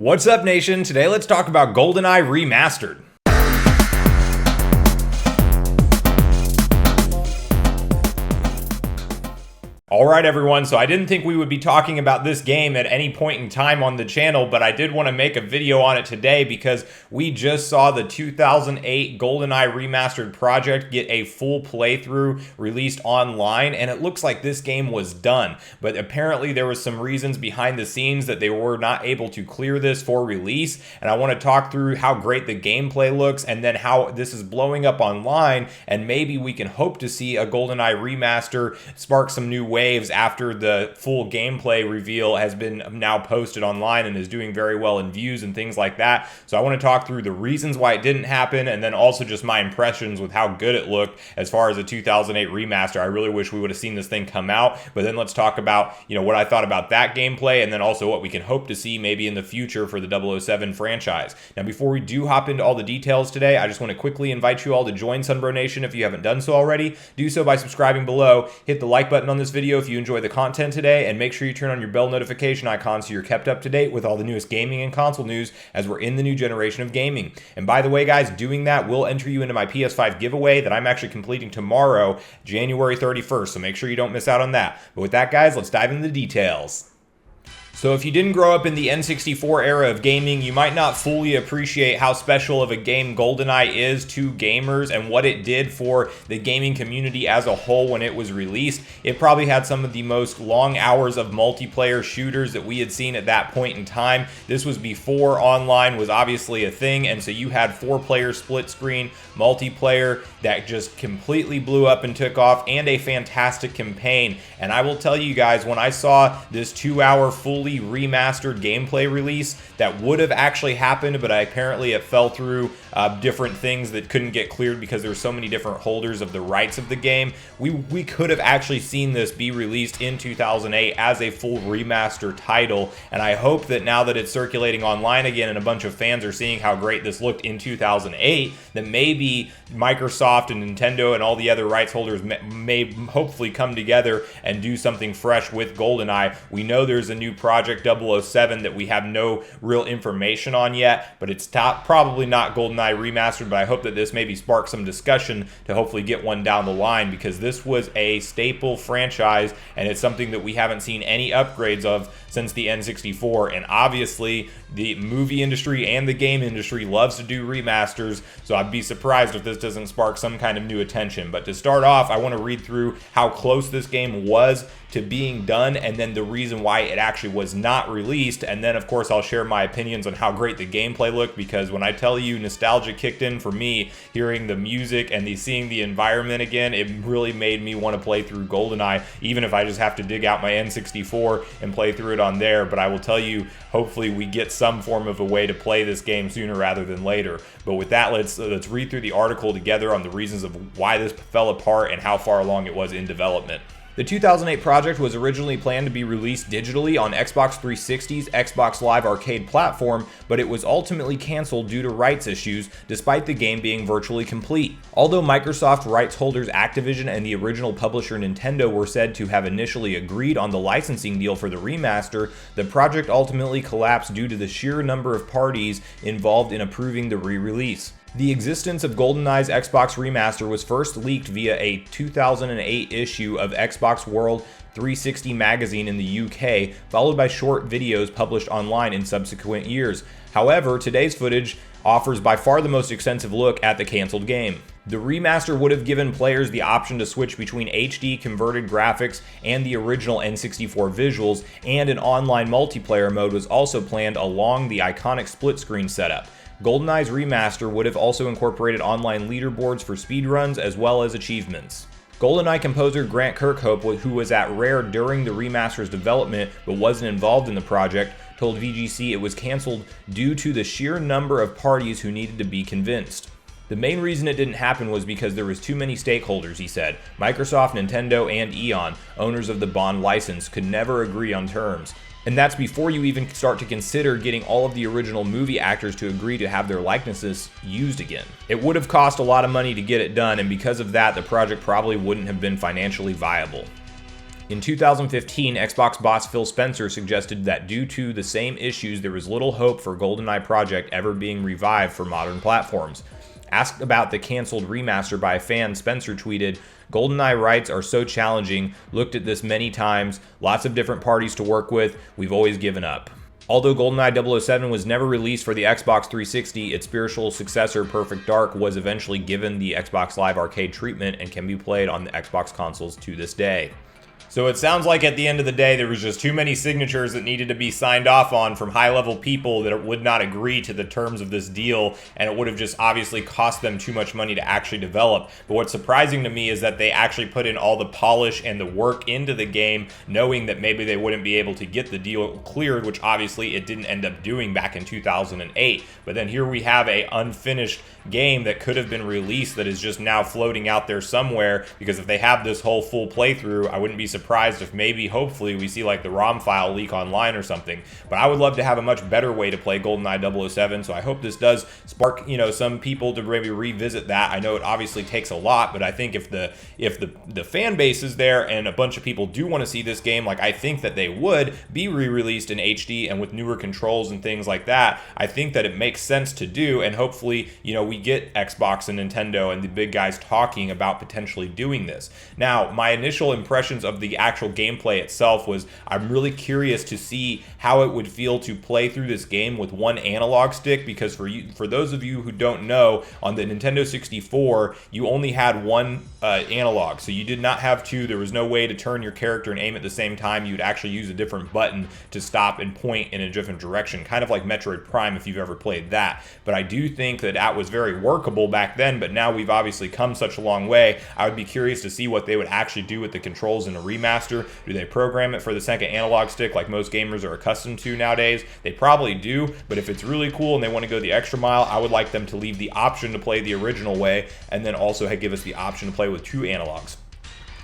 What's up, nation? Today let's talk about GoldenEye Remastered. Alright everyone, so I didn't think we would be talking about this game at any point in time on the channel, but I did want to make a video on it today because we just saw the 2008 GoldenEye Remastered project get a full playthrough released online, and it looks like this game was done. But apparently there was some reasons behind the scenes that they were not able to clear this for release, and I want to talk through how great the gameplay looks and then how this is blowing up online, and maybe we can hope to see a GoldenEye Remaster spark some new waves after the full gameplay reveal has been now posted online and is doing very well in views and things like that. So I want to talk through the reasons why it didn't happen, and then also just my impressions with how good it looked as far as a 2008 remaster. I really wish we would have seen this thing come out, but then let's talk about, what I thought about that gameplay, and then also what we can hope to see maybe in the future for the 007 franchise. Now, before we do hop into all the details today, I just want to quickly invite you all to join Sunbro Nation if you haven't done so already. Do so by subscribing below, hit the like button on this video if you enjoy the content today, and make sure you turn on your bell notification icon so you're kept up to date with all the newest gaming and console news as we're in the new generation of gaming. And by the way, guys, doing that will enter you into my PS5 giveaway that I'm actually completing tomorrow, January 31st, so make sure you don't miss out on that. But with that, guys, let's dive into the details. So if you didn't grow up in the N64 era of gaming, you might not fully appreciate how special of a game GoldenEye is to gamers and what it did for the gaming community as a whole when it was released. It probably had some of the most long hours of multiplayer shooters that we had seen at that point in time. This was before online was obviously a thing, and so you had 4-player split screen multiplayer that just completely blew up and took off, and a fantastic campaign. And I will tell you guys, when I saw this 2-hour fully remastered gameplay release that would have actually happened, but apparently it fell through different things that couldn't get cleared because there were so many different holders of the rights of the game. We could have actually seen this be released in 2008 as a full remaster title, and I hope that now that it's circulating online again and a bunch of fans are seeing how great this looked in 2008, that maybe Microsoft and Nintendo and all the other rights holders may hopefully come together and do something fresh with GoldenEye. We know there's a new project 007 that we have no real information on yet, but it's probably not GoldenEye Remastered, but I hope that this maybe sparks some discussion to hopefully get one down the line, because this was a staple franchise and it's something that we haven't seen any upgrades of since the N64, and obviously the movie industry and the game industry loves to do remasters, so I'd be surprised if this doesn't spark some kind of new attention. But to start off, I want to read through how close this game was to being done, and then the reason why it actually was not released, and then of course I'll share my opinions on how great the gameplay looked, because when I tell you nostalgia kicked in for me hearing the music and seeing the environment again, it really made me want to play through GoldenEye, even if I just have to dig out my N64 and play through it on there. But I will tell you, hopefully we get some form of a way to play this game sooner rather than later. But with that, let's read through the article together on the reasons of why this fell apart and how far along it was in development. The 2008 project was originally planned to be released digitally on Xbox 360's Xbox Live Arcade platform, but it was ultimately canceled due to rights issues, despite the game being virtually complete. Although Microsoft rights holders Activision and the original publisher Nintendo were said to have initially agreed on the licensing deal for the remaster, the project ultimately collapsed due to the sheer number of parties involved in approving the re-release. The existence of GoldenEye's Xbox Remaster was first leaked via a 2008 issue of Xbox World 360 magazine in the UK, followed by short videos published online in subsequent years. However, today's footage offers by far the most extensive look at the canceled game. The remaster would have given players the option to switch between HD converted graphics and the original N64 visuals, and an online multiplayer mode was also planned along the iconic split screen setup. GoldenEye's remaster would have also incorporated online leaderboards for speedruns as well as achievements. GoldenEye composer Grant Kirkhope, who was at Rare during the remaster's development but wasn't involved in the project, told VGC it was canceled due to the sheer number of parties who needed to be convinced. The main reason it didn't happen was because there was too many stakeholders, he said. Microsoft, Nintendo, and Eon, owners of the Bond license, could never agree on terms. And that's before you even start to consider getting all of the original movie actors to agree to have their likenesses used again. It would have cost a lot of money to get it done, and because of that, the project probably wouldn't have been financially viable. In 2015, Xbox boss Phil Spencer suggested that due to the same issues, there was little hope for GoldenEye project ever being revived for modern platforms. Asked about the canceled remaster by a fan, Spencer tweeted, "GoldenEye rights are so challenging, looked at this many times, lots of different parties to work with, we've always given up." Although GoldenEye 007 was never released for the Xbox 360, its spiritual successor, Perfect Dark, was eventually given the Xbox Live Arcade treatment and can be played on the Xbox consoles to this day. So it sounds like at the end of the day, there was just too many signatures that needed to be signed off on from high-level people that would not agree to the terms of this deal, and it would have just obviously cost them too much money to actually develop. But what's surprising to me is that they actually put in all the polish and the work into the game, knowing that maybe they wouldn't be able to get the deal cleared, which obviously it didn't end up doing back in 2008. But then here we have a unfinished game that could have been released that is just now floating out there somewhere, because if they have this whole full playthrough, I wouldn't be surprised if maybe, hopefully, we see like the ROM file leak online or something. But I would love to have a much better way to play GoldenEye 007, so I hope this does spark, some people to maybe revisit that. I know it obviously takes a lot, but I think if the fan base is there and a bunch of people do want to see this game, like I think that they would be re-released in HD and with newer controls and things like that. I think that it makes sense to do, and hopefully, we get Xbox and Nintendo and the big guys talking about potentially doing this. Now, my initial impressions of the actual gameplay itself was I'm really curious to see how it would feel to play through this game with one analog stick, because for those of you who don't know, on the Nintendo 64, you only had one analog, so you did not have two. There was no way to turn your character and aim at the same time. You'd actually use a different button to stop and point in a different direction, kind of like Metroid Prime if you've ever played that. But I do think that was very workable back then, but now we've obviously come such a long way. I would be curious to see what they would actually do with the controls in a remaster. Do they program it for the second analog stick like most gamers are accustomed to nowadays? They probably do, but if it's really cool and they want to go the extra mile, I would like them to leave the option to play the original way, and then also give us the option to play with two analogs.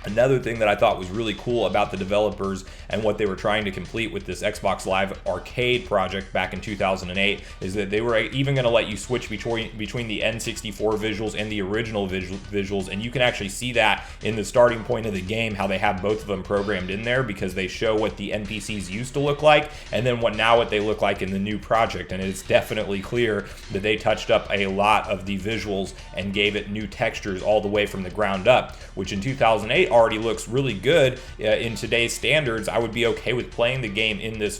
Another thing that I thought was really cool about the developers and what they were trying to complete with this Xbox Live Arcade project back in 2008 is that they were even going to let you switch between the N64 visuals and the original visuals, and you can actually see that in the starting point of the game, how they have both of them programmed in there, because they show what the NPCs used to look like and then what they look like in the new project. And it's definitely clear that they touched up a lot of the visuals and gave it new textures all the way from the ground up, which in 2008 already looks really good. In today's standards, I would be okay with playing the game in this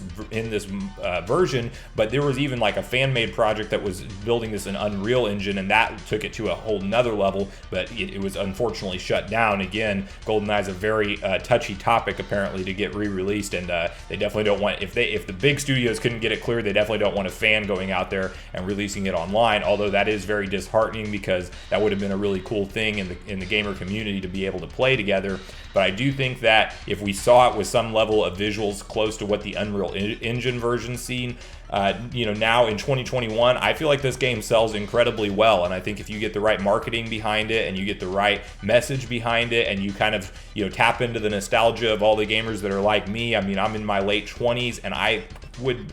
version, but there was even like a fan-made project that was building this in Unreal Engine, and that took it to a whole nother level, but it was unfortunately shut down. Again, GoldenEye is a very touchy topic apparently to get re-released, and they definitely don't want, if the big studios couldn't get it cleared, they definitely don't want a fan going out there and releasing it online, although that is very disheartening, because that would have been a really cool thing in the gamer community to be able to play together. But I do think that if we saw it with some level of visuals close to what the Unreal Engine version seen, now in 2021, I feel like this game sells incredibly well. And I think if you get the right marketing behind it and you get the right message behind it, and you kind of, tap into the nostalgia of all the gamers that are like me. I mean, I'm in my late 20s, and I would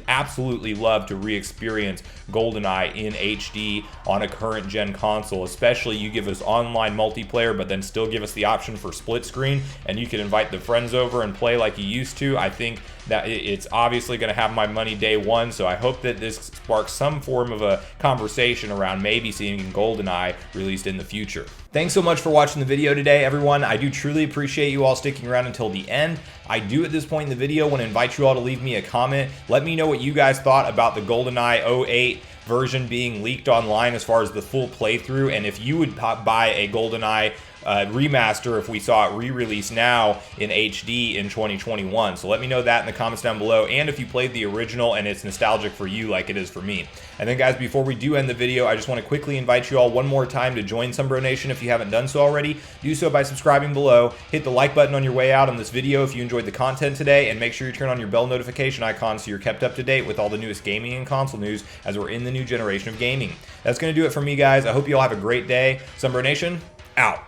absolutely love to re-experience GoldenEye in HD on a current gen console, especially you give us online multiplayer, but then still give us the option for split screen, and you can invite the friends over and play like you used to. I think that it's obviously going to have my money day one, so I hope that this sparks some form of a conversation around maybe seeing GoldenEye released in the future. Thanks so much for watching the video today, everyone. I do truly appreciate you all sticking around until the end. I do at this point in the video want to invite you all to leave me a comment. Let me know what you guys thought about the GoldenEye 08 version being leaked online as far as the full playthrough, and if you would buy a GoldenEye remaster if we saw it re-release now in HD in 2021. So let me know that in the comments down below, and if you played the original and it's nostalgic for you like it is for me. And then guys, before we do end the video, I just want to quickly invite you all one more time to join Sunbro Nation if you haven't done so already. Do so by subscribing below, hit the like button on your way out on this video if you enjoyed the content today, and make sure you turn on your bell notification icon so you're kept up to date with all the newest gaming and console news as we're in the new generation of gaming. That's going to do it for me, guys. I hope you all have a great day. Sunbro Nation, out.